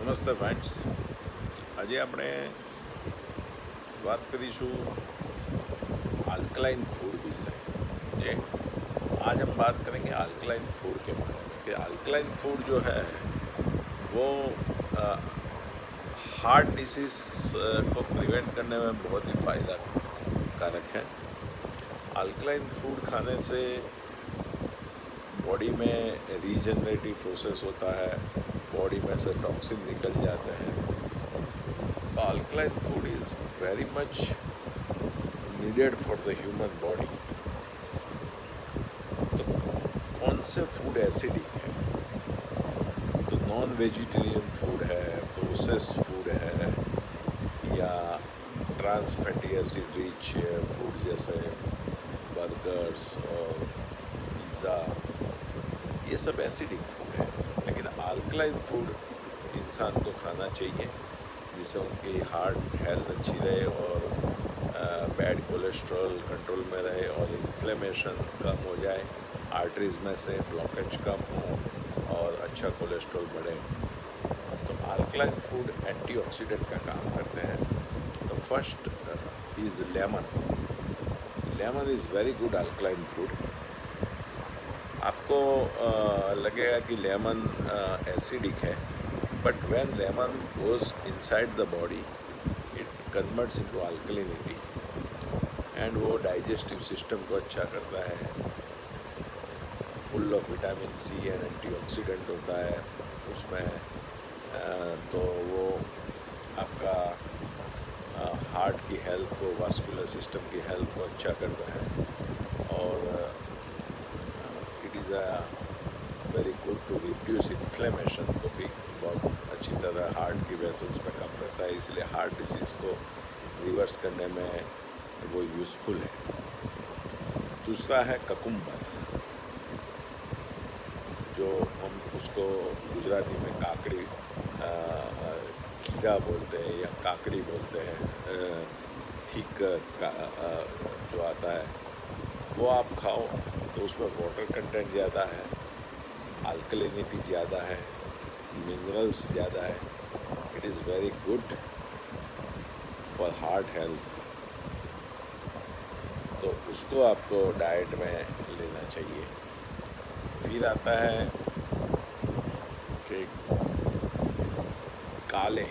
નમસ્તે ફ્રેન્ડ્સ, આજે આપણે વાત કરીશું अल्कलाइन फूड विषय। ये आज हम बात करेंगे अल्कलाइन फूड के बारे में कि अल्कलाइन फूड जो है वो हार्ट डिसीज़ को प्रिवेंट करने में बहुत ही फ़ायदा कारक है। अल्कलाइन फूड खाने से बॉडी में रीजनरेटिव प्रोसेस होता है, बॉडी में से टॉक्सिन निकल जाते हैं। तो alkaline food is very much needed for the human body. तो कौन से फूड एसिडिक है? तो नॉन वेजिटेरियन फूड है, प्रोसेस फूड है, या trans fatty acid rich food जैसे बर्गर्स और पिज़्ज़ा, ये सब एसिडिक फूड है। लेकिन अल्कलाइन फूड इंसान को खाना चाहिए जिससे उनकी हार्ट हेल्थ अच्छी रहे और बैड कोलेस्ट्रॉल कंट्रोल में रहे और इन्फ्लेमेशन कम हो जाए, आर्टरीज में से ब्लॉकेज कम हो और अच्छा कोलेस्ट्रॉल बढ़े। तो अल्कलाइन फूड एंटीऑक्सीडेंट का काम करते हैं। तो first is lemon. Lemon is very good alkaline food. आपको लगेगा कि लेमन एसिडिक है, but when lemon goes inside the body it converts into alkalinity and वो डाइजेस्टिव सिस्टम को अच्छा करता है, full of vitamin C and antioxidant होता है उसमें। तो वो आपका हार्ट की हेल्थ को, वास्कुलर सिस्टम की हेल्थ को अच्छा करता है और it is a very good to reduce inflammation को भी बहुत अच्छी तरह हार्ट की वेसल्स में कम करता है, इसलिए हार्ट डिसीज़ को रिवर्स करने में वो यूज़फुल है। दूसरा है ककुम्बर, जो हम उसको गुजराती में काकड़ी कीड़ा बोलते हैं या काकड़ी बोलते हैं, थिक जो आता है वो आप खाओ तो उसमें वाटर कंटेंट ज़्यादा है, अल्कलिनिटी ज़्यादा है, मिनरल्स ज़्यादा है। It is very good for heart health. तो उसको आपको डाइट में लेना चाहिए। फिर आता है कि काले।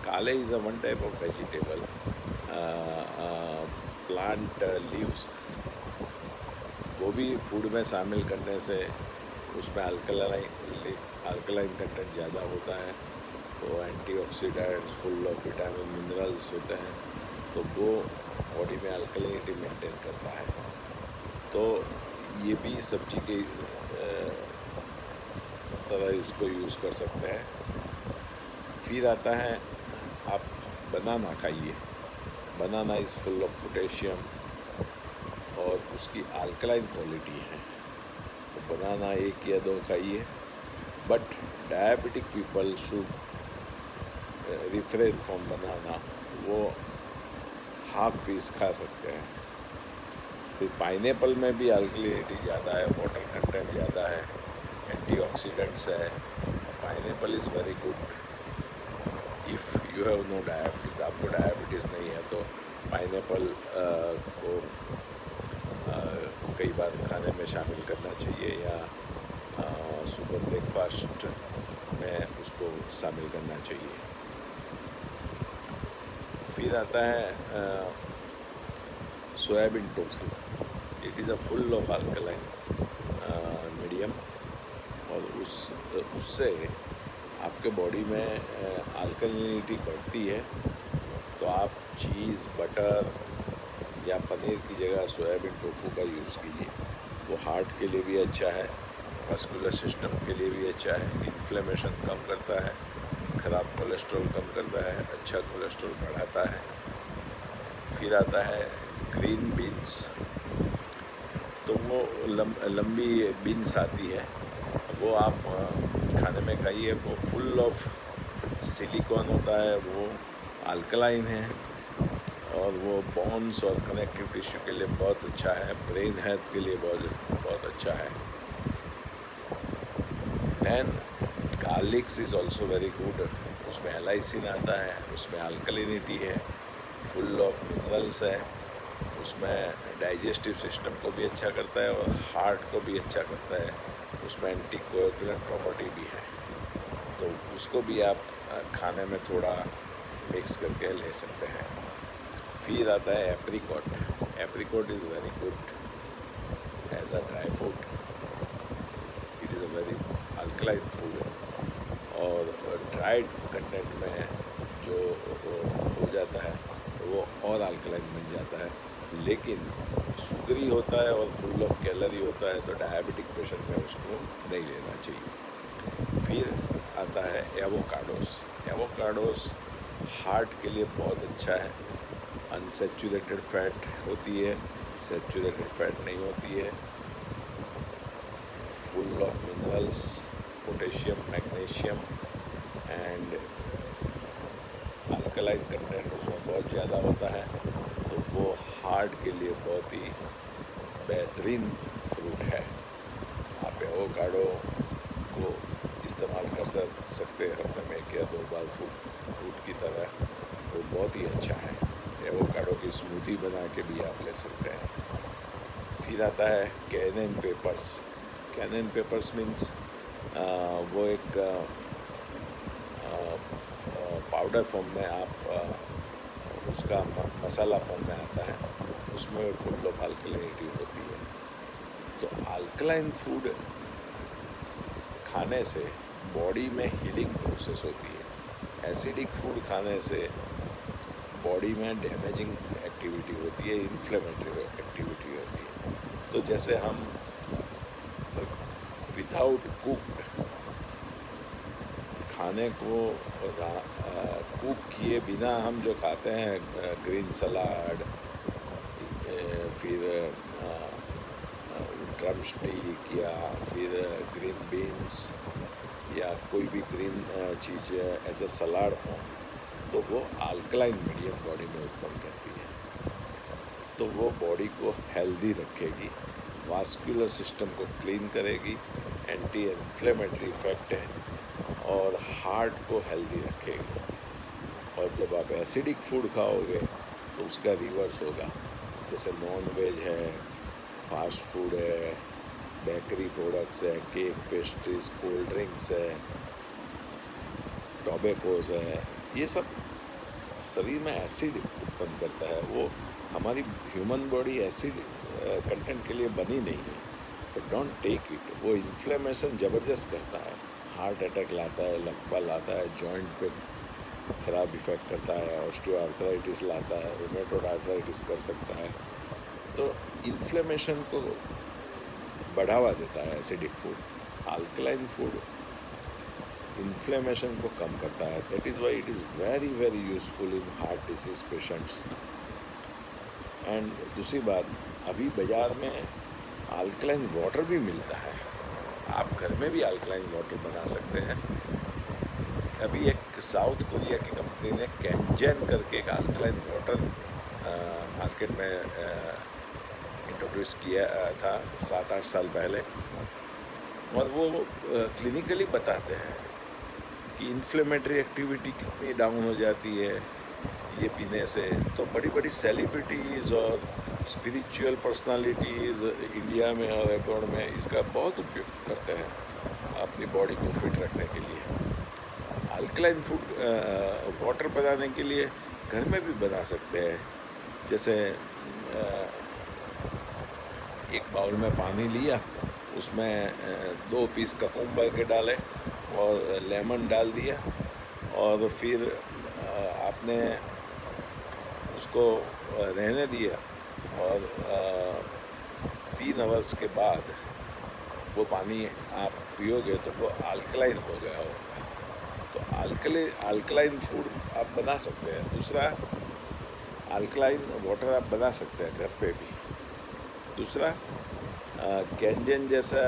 काले is a one type of vegetable, plant leaves. वो भी फूड में शामिल करने से उसमें अल्कलाइन कंटेंट ज़्यादा होता है, तो antioxidants, full of vitamin minerals होते हैं, तो वो बॉडी में अल्कलिनिटी मेंटेन करता है। तो ये भी सब्जी की तरह उसको यूज़ कर सकते हैं। फिर आता है आप बनाना खाइए। बनाना इज़ फुल ऑफ पोटेशियम और उसकी अल्कलाइन क्वालिटी है, तो बनाना 1 या 2 खाइए। But diabetic people should refrain from banana, वो हाफ पीस खा सकते हैं। फिर पाइनएप्पल में भी अल्कलिनिटी ज़्यादा है, वाटर कंटेंट ज़्यादा है, एंटीऑक्सीडेंट्स है। Pineapple is very good if you have no diabetes. आपको डायबिटीज़ नहीं है तो पाइनएप्पल को कई बार खाने में शामिल करना चाहिए या सुबह ब्रेकफास्ट में उसको शामिल करना चाहिए। फिर आता है soybean tofu. It is a full of alkaline medium और उससे आपके बॉडी में अल्कलिनिटी बढ़ती है। तो आप चीज़, बटर या पनीर की जगह सोयाबीन टोफू का यूज़ कीजिए। वो हार्ट के लिए भी अच्छा है, वास्कुलर सिस्टम के लिए भी अच्छा है, इन्फ्लेमेशन कम करता है, ख़राब कोलेस्ट्रॉल कम करता है, अच्छा कोलेस्ट्रॉल बढ़ाता है। फिर आता है ग्रीन बीन्स। तो वो लंबी बीन्स आती है, वो आप खाने में खाइए। वो फुल ऑफ सिलिकॉन होता है, वो अल्कलाइन है और वो बोन्स और कनेक्टिव टिश्यू के लिए बहुत अच्छा है, ब्रेन हेल्थ के लिए बहुत अच्छा है। Then garlics is also very good, उसमें एलाइसिन आता है, उसमें अल्कलिनिटी है, फुल ऑफ मिनरल्स है, उसमें डाइजेस्टिव सिस्टम को भी अच्छा करता है और हार्ट को भी अच्छा करता है, उसमें एंटी कोएगुलेंट प्रॉपर्टी भी है, तो उसको भी आप खाने में थोड़ा मिक्स करके ले सकते हैं। फिर आता है apricot. Apricot is very good as a dry fruit, it is a very alkaline food और ड्राइड कंटेंट में जो हो जाता है तो वो और अल्कलाइन बन जाता है, लेकिन शुगरी होता है और फुल ऑफ कैलोरी होता है, तो डायबिटिक पेशेंट में उसको नहीं लेना चाहिए। फिर आता है एवोकाडोस। एवोकाडोस हार्ट के लिए बहुत अच्छा है, अनसेचुरेटेड फैट होती है, सेचुरेटेड फैट नहीं होती है, full of minerals, potassium, magnesium and alkaline content उसमें बहुत ज़्यादा होता है, तो वो हार्ट के लिए बहुत ही बेहतरीन फ्रूट है। आप एवोकाडो को इस्तेमाल कर सकते हैं हफ्ते में 1 या 2 बार फ्रूट की तरह, वो बहुत ही अच्छा है। एवोकाडो की स्मूदी बना के भी आप ले सकते हैं। फिर आता है cannon papers. Cannon papers means वो एक पाउडर फॉर्म में आप उसका मसाला फॉर्म में आता है, उसमें फुल ऑफ अल्कलिनिटी होती है। तो अल्कलाइन फूड खाने से बॉडी में हीलिंग प्रोसेस होती है, एसिडिक फूड खाने से बॉडी में डैमेजिंग एक्टिविटी होती है, इन्फ्लेमेटरी एक्टिविटी होती है। तो जैसे हम विदाउट कुक्ड खाने को कुक किए बिना हम जो खाते हैं, ग्रीन सलाद, फिर ड्रम स्टिक या फिर ग्रीन बीन्स या कोई भी ग्रीन चीज़ एज अ सलाद फॉर्म, तो वो अल्कलाइन मीडियम बॉडी में उत्पन्न करती है, तो वो बॉडी को हेल्दी रखेगी, वास्कुलर सिस्टम को क्लीन करेगी, एंटी इन्फ्लेमेटरी इफेक्ट है और हार्ट को हेल्दी रखेगी। और जब आप एसिडिक फूड खाओगे तो उसका रिवर्स होगा, जैसे नॉन वेज है, फास्ट फूड है, बेकरी प्रोडक्ट्स है, केक, पेस्ट्रीज, कोल्ड ड्रिंक्स है, टोबैकोस है, ये सब शरीर में एसिड उत्पन्न करता है। वो हमारी ह्यूमन बॉडी एसिड कंटेंट के लिए बनी नहीं है, तो डोंट टेक इट। वो इन्फ्लेमेशन ज़बरदस्त करता है, हार्ट अटैक लाता है, लकवा लाता है, जॉइंट पे ख़राब इफ़ेक्ट करता है, ऑस्टियोआर्थराइटिस लाता है, रूमेटॉइड आर्थराइटिस कर सकता है। तो इन्फ्लेमेशन को बढ़ावा देता है acidic food. Alkaline food inflammation को कम करता है। That is why it is very very useful in heart disease patients. And दूसरी बात, अभी बाज़ार में अल्कलाइन वाटर भी मिलता है, आप घर में भी अल्कलाइन वाटर बना सकते हैं। अभी एक साउथ कोरिया की कंपनी ने कैंजेन करके एक अल्कलाइन वाटर मार्केट में इंट्रोड्यूस किया था 7-8 साल पहले, और वो क्लिनिकली बताते हैं कि इन्फ्लेमेटरी एक्टिविटी कितनी डाउन हो जाती है ये पीने से। तो बड़ी बड़ी सेलिब्रिटीज़ और स्पिरिचुअल पर्सनालिटीज़ इंडिया में और अब्रॉड में इसका बहुत उपयोग करते हैं अपनी बॉडी को फिट रखने के लिए। अल्कलाइन फूड वाटर बनाने के लिए घर में भी बना सकते हैं। जैसे एक बाउल में पानी लिया, उसमें 2 पीस ककुम्बर के डाले और लेमन डाल दिया, और फिर आपने उसको रहने दिया, और 3 आवर्स के बाद वो पानी आप पियोगे तो वो अल्कलाइन हो गया होगा। तो अल्कलाइन फूड आप बना सकते हैं। दूसरा, अल्कलाइन वाटर आप बना सकते हैं घर पे भी। दूसरा, कैंजन जैसा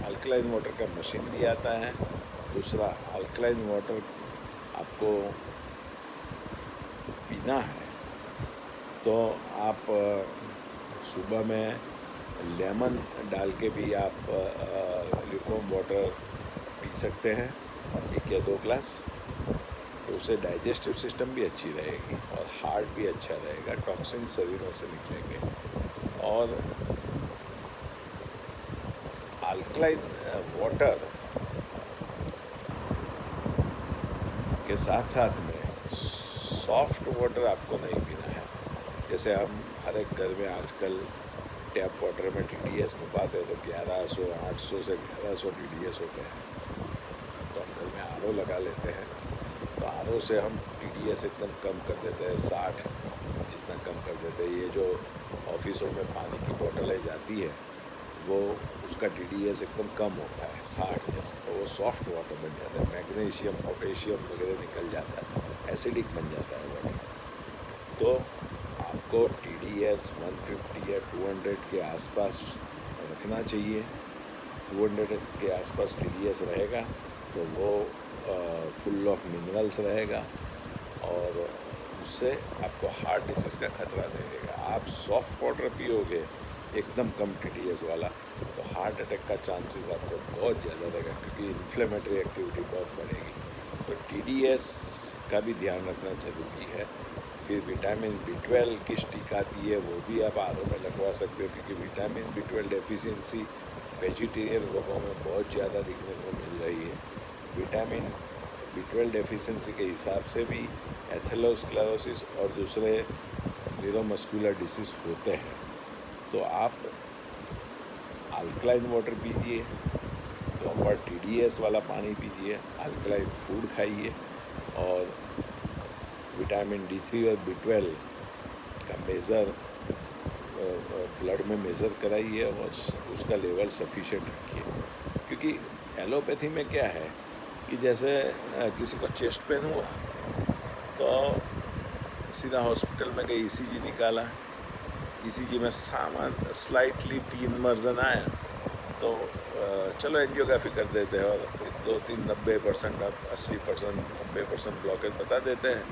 अल्कलाइन वाटर का मशीन भी आता है। दूसरा, अल्कलाइन वाटर आपको पीना है तो आप सुबह में लेमन डाल के भी आप ल्यूकवार्म वाटर पी सकते हैं 1 या 2 ग्लास, तो उससे डाइजेस्टिव सिस्टम भी अच्छी रहेगी और हार्ट भी अच्छा रहेगा, टॉक्सिन शरीर में से निकलेंगे। और अल्कलाइन वाटर के साथ साथ में सॉफ्ट वाटर आपको नहीं पीना है। जैसे हम हर एक घर में आजकल टैप वाटर में TDS में पाते हैं, तो 1100 800 से 1100 TDS होते हैं। तो हम घर में RO लगा लेते हैं, तो RO से हम TDS एकदम कम कर देते हैं, 60 जितना कम कर देते हैं। ये जो ऑफिसों में पानी की बोतलें जाती है, वो उसका TDS एकदम कम होता है, 60 जैसा, तो वो सॉफ्ट वाटर बन जाता है, मैग्नीशियम पोटेशियम वगैरह निकल जाता है, एसिडिक बन जाता है वाटर। तो आपको TDS 150 या 200 के आसपास रखना चाहिए। 200 के आसपास TDS रहेगा तो वो फुल ऑफ मिनरल्स रहेगा और उससे आपको हार्ट डिसीज़ का खतरा रहेगा। आप सॉफ्ट वाटर पियोगे एकदम कम TDS वाला, तो हार्ट अटैक का चांसेस आपको बहुत ज़्यादा रहेगा, क्योंकि इन्फ्लेमेटरी एक्टिविटी बहुत बढ़ेगी। तो TDS का भी ध्यान रखना ज़रूरी है। फिर विटामिन B12 की स्टिक आती है, वो भी आप RO में लगवा सकते हो, क्योंकि विटामिन B12 डेफिशिएंसी वेजिटेरियन लोगों में बहुत ज़्यादा दिखने को मिल रही है। विटामिन B12 डेफिशिएंसी के हिसाब से भी एथेरोस्क्लेरोसिस और दूसरे न्यूरोमस्कुलर डिसीज़ होते हैं। तो आप अल्कलाइन वाटर पीजिए, प्रॉपर TDS वाला पानी पीजिए, अल्कलाइन फूड खाइए और विटामिन D3 और B12 का मेज़र ब्लड में मेज़र कराइए और उसका लेवल सफिशिएंट रखिए। क्योंकि एलोपैथी में क्या है कि जैसे किसी को चेस्ट पेन हुआ तो सीधा हॉस्पिटल में गए, ECG निकाला, ECG में सामान स्लाइटली टी इन्वर्जन आया तो चलो एंजियोग्राफी कर देते हैं, और फिर 2-3 90% 80% 90% ब्लॉकेज बता देते हैं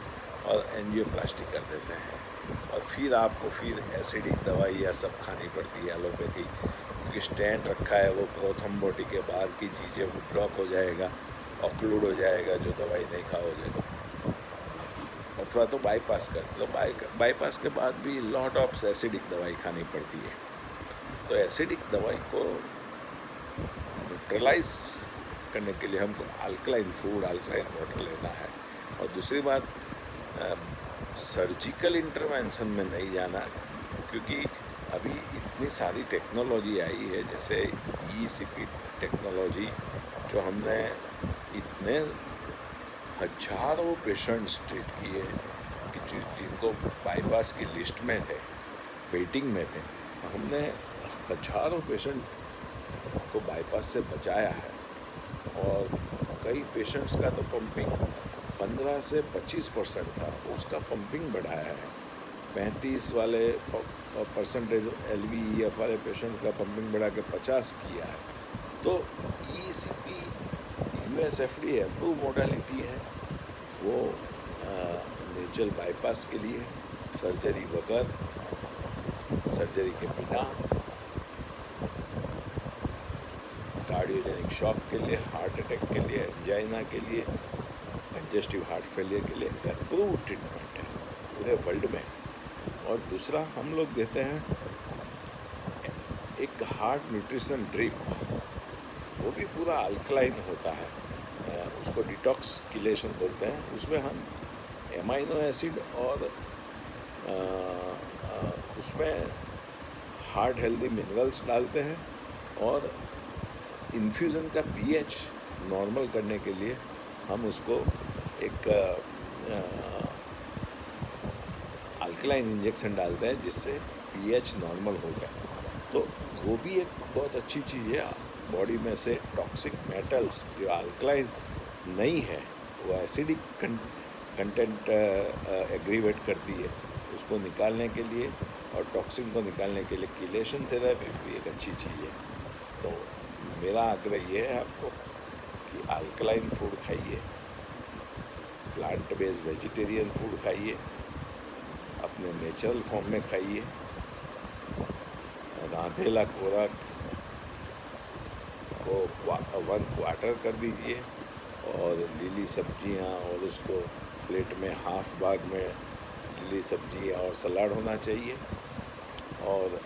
और एंजियोप्लास्टी कर देते हैं। और फिर आपको फिर एसिडिक दवाइयाँ सब खानी पड़ती है एलोपैथी, क्योंकि स्टेंट रखा है, वो प्रोथम्बोटी के बाद की चीज़ें वो ब्लॉक हो जाएगा, ऑक्लूड हो जाएगा जो दवाई नहीं खाओगे तो। अथवा तो बाईपास कर लो, बाईपास के बाद भी लॉट ऑफ एसिडिक दवाई खानी पड़ती है। तो एसिडिक दवाई को न्यूट्रलाइज करने के लिए हमको अल्कलाइन फूड, अल्कलाइन वाटर लेना है। और दूसरी बात, सर्जिकल इंटरवेंशन में नहीं जाना, क्योंकि अभी इतनी सारी टेक्नोलॉजी आई है, जैसे ECP टेक्नोलॉजी, जो हमने इतने हजारों पेशेंट्स ट्रीट किए कि जिनको बाईपास की लिस्ट में थे, वेटिंग में थे, हमने हजारों पेशेंट को बाईपास से बचाया है। और कई पेशेंट्स का तो पंपिंग 15 से 25% था, उसका पंपिंग बढ़ाया है। 35 वाले परसेंटेज LVEF वाले पेशेंट का पंपिंग बढ़ा के 50 किया है। तो ECP US FDA approve modality है, वो नेचुरल बाईपास के लिए, सर्जरी बगैर, सर्जरी के बिना, कार्डियोजेनिक शॉक के लिए, हार्ट अटैक के लिए, एंजाइना के लिए, कंजेस्टिव हार्ट फेलियर के लिए अप्रूव ट्रीटमेंट है पूरे वर्ल्ड में। और दूसरा हम लोग देते हैं एक हार्ट न्यूट्रिशन ड्रिप, वो भी पूरा अल्कलाइन होता है, उसको डिटॉक्सिकेशन बोलते हैं। उसमें हम एमाइनो एसिड और उसमें हार्ट हेल्दी मिनरल्स डालते हैं, और इन्फ्यूज़न का pH नॉर्मल करने के लिए हम उसको एक अल्कलाइन इंजेक्शन डालते हैं, जिससे pH नॉर्मल हो जाए। तो वो भी एक बहुत अच्छी चीज़ है। बॉडी में से टॉक्सिक मेटल्स जो अल्कलाइन नहीं है, वो एसिडिक कंटेंट एग्रीवेट करती है, उसको निकालने के लिए और टॉक्सिन को निकालने के लिए कीलेशन थेरेपी भी एक अच्छी चीज़ है। तो मेरा आग्रह ये है आपको कि अल्कलाइन फूड खाइए, प्लांट बेस्ड वेजिटेरियन फूड खाइए, अपने नेचुरल फॉर्म में खाइए, रांधेला खुराक को 1/4 कर दीजिए, और लीली सब्जियां, और उसको प्लेट में हाफ भाग में लीली सब्जियां और सलाद होना चाहिए, और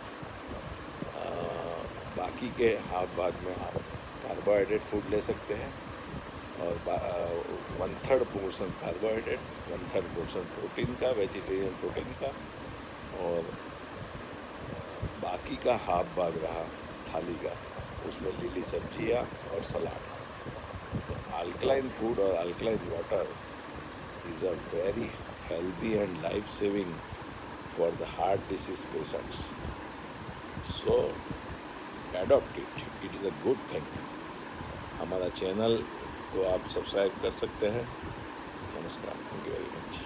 बाकी के हाफ भाग में आप कार्बोहाइड्रेट फूड ले सकते हैं, और 1/3 पोर्शन कार्बोहाइड्रेट, 1/3 पोर्शन प्रोटीन का, वेजिटेरियन प्रोटीन का, और बाकी का हाफ भाग रहा थाली का, उसमें लीली सब्जियां और सलाद। तो अल्कलाइन फूड और alkaline water is a very healthy and life-saving for the heart disease patients. So adopt it. It is a good thing. हमारा चैनल को आप सब्सक्राइब कर सकते हैं। नमस्कार, थैंक यू वेरी मच।